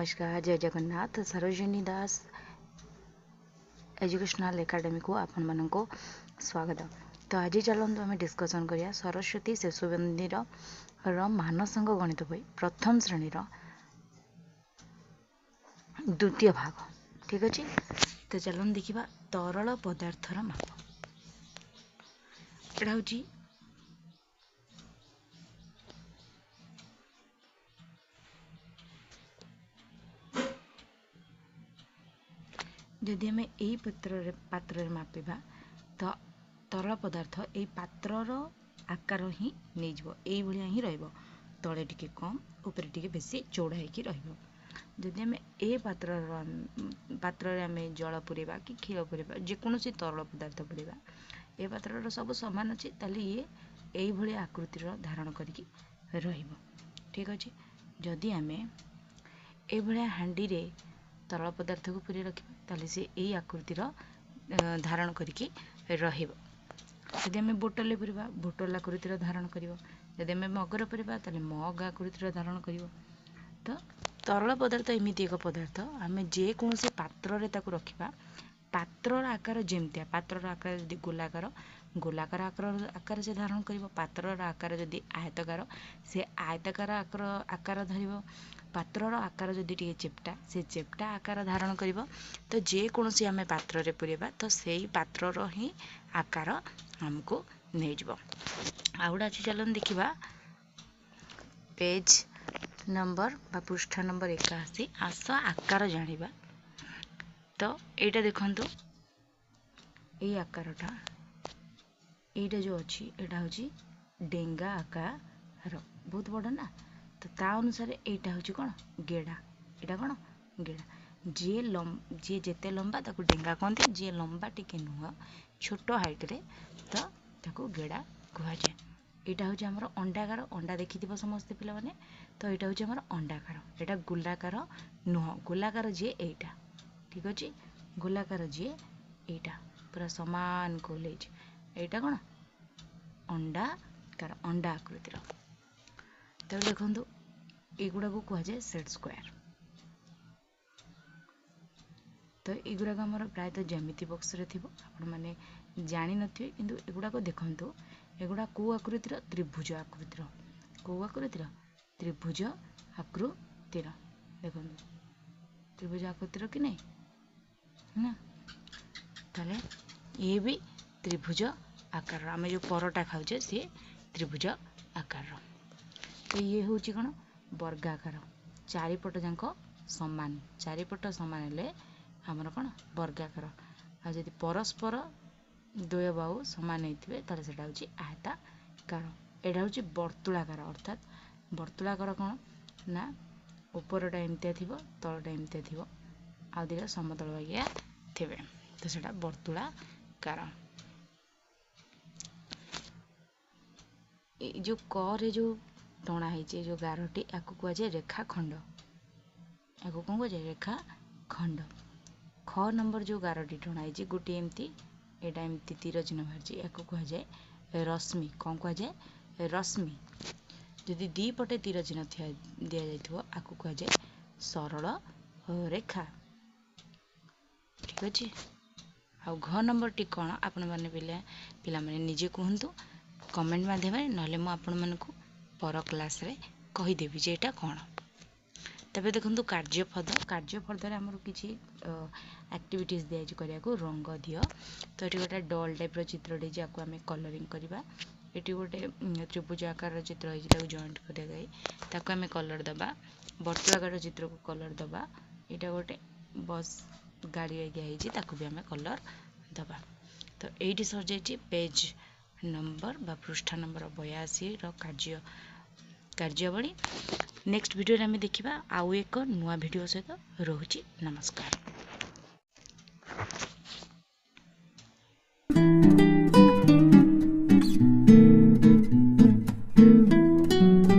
नमस्कार, जय जगन्नाथ। सरोजिनी दास educational academy को आपण मानको स्वागत। तो आज चलते आम डिस्कसन करिया सरस्वती शिशु मंदिर मानसंग गणित बही प्रथम श्रेणी द्वितीय भाग। ठीक अच्छे, तो चलो देखा तरल पदार्थर माप। एटा हूँ जदि आम यही पात्र मापिबा तो तरल पदार्थ यही पात्रर आकार ही नहीं जीवो, यही भलिया ही रहिबो। तले टिके कम ऊपर टिके बेसी चौड़ा होइकी रहिबो। जदि आम ए पात्र आम जल पुरेबा कि क्षीर पुरेबा जेकोसी तरल पदार्थ पुरेबा ए पात्र सब सामान अच्छे ताली ये यही भलिया आकृतिर धारण करिकी रहिबो। ठीक अच्छे, जदि आम ए भलिया हांडी रे तरल पदार्थ को पूरी रखा ताले से यही आकृतिर धारण करिकी रहिबो। जदि आम बोतल पूरा बोतल आकृतिर धारण करिवो, जदि आम मगर पूरा ताले मग आकृतिर धारण करिवो। तो तरल पदार्थ एमती एक पदार्थ आम जेकोसी पात्र रे ताकू रखिबा, पात्रर आकार जेमतिया, पात्रर आकार जदि गोलाकार गोलाकार आकार से धारण करिवो, पात्रर आकार जदि आयतकार से आयतकार आकार धरिवो, पात्रर आकार जदि टिके चेप्टा से चेप्टा आकार धारण करिवो। तो जेकोसी आम पात्र रे पुरेबा तो सेही पात्रर ही आकार हमको नहीं जीवो। आउडा अच्छी चलन देखिबा पेज नंबर बा पृष्ठा नंबर 81। आस आकार जानिबा। तो एटा देखंतु एई आकारटा एटा जो अच्छी एटा होची डेंगा आकार बहुत बड़ा ना, तो ता अनुसार एटा होची कोन गेड़ा, एटा कोन गेड़ा। जे जेते लंबा ताको डेंगा कहते, जे लंबा टिके नुह छोट हाइट रे तो ताको गेड़ा कह जाए। एटा होची हमर अंडाकार, अंडा देखिथिबो समस्त पिला माने। तो एटा होची हमर अंडाकार, एटा गोलाकार नुह, गोलाकार जे एटा। ठीक अछि, गोलाकार जे एटा पूरा समान गोल है। एटा कोन अंडाकार, अंडा आकृतिर। तो देखंतु एगुडा को कह जाए सेट स्क्वायर। तो एगुड़ा आमर प्रायतः ज्यामिति बॉक्स रे थिबो, आपण माने जानि नथिबे, किंतु एगुड़ा को देखंतु एगुड़ा को आकृतिर त्रिभुज आकृतिर, को आकृतिर त्रिभुज आकृतिर। देखंतु त्रिभुज आकृतिर कि नहीं ना, ताले ये भी त्रिभुज आकार। आम जो परटा खाऊे सी त्रिभुज आकार। तो ये हूँ कौन वर्गाकार, चारिपट जाक सामान, चारिपट सामान हेले आमर कौन वर्गाकार। आदि परस्पर द्वय बाहु सामान होते ताले सेटा होची आयताकार। एटा होची वर्तुलाकार, अर्थात वर्तुलाकार कौन ना ऊपरटा एमतिया थिबो तलटा एमतिया थिबो आ दिटा समतल बागिया थिबे, तो सेटा वर्तुलाकार। जो क रे जो टणा है जो गारटी याकू कह जाए रेखाखंड, याकू कौन कह जाए रेखाखंड। ख नंबर जो गारटी टणा है गोटे एमती एटा एमती तीर चिन्ह बाहर याकू कह जाए रश्मि। कौन कह जाए रश्मि। जदि दी पटे तीर चिन्ह दि जाइथिबो याकू कह जाए सरल रेखा। ठीक अच्छे। आ घ नंबर टी कौन आपण मैंने पिला माने निजे कहतु कमेंट माध्यम ना मु आपण मानकु पर क्लास रे कहीदेवी जे एटा कौन। तबे देखंतु कार्यपद, कार्यपद रे हमर किछि एक्टिविटीज दिया करिया को रंग दियो। तो एटी गोटे डॉल टाइप रो चित्र दे जाको हमें कलरिंग करबा। एटी गोटे त्रिभुज आकार चित्र है ताको जॉइंट करिया गई ताको हमें कलर दबा। वर्तुलाकार चित्र को कलर दबा। एटा गोटे बस गाड़ी आज्ञा है ताको भी हमें कलर दबा। तो एटी सर जाइए पेज नंबर बा पृष्ठा नंबर 82 रो कार्यावली। नेक्स्ट वीडियो रे हमें देखिबा आउ एक नुआ वीडियो सहित। रोहुची नमस्कार।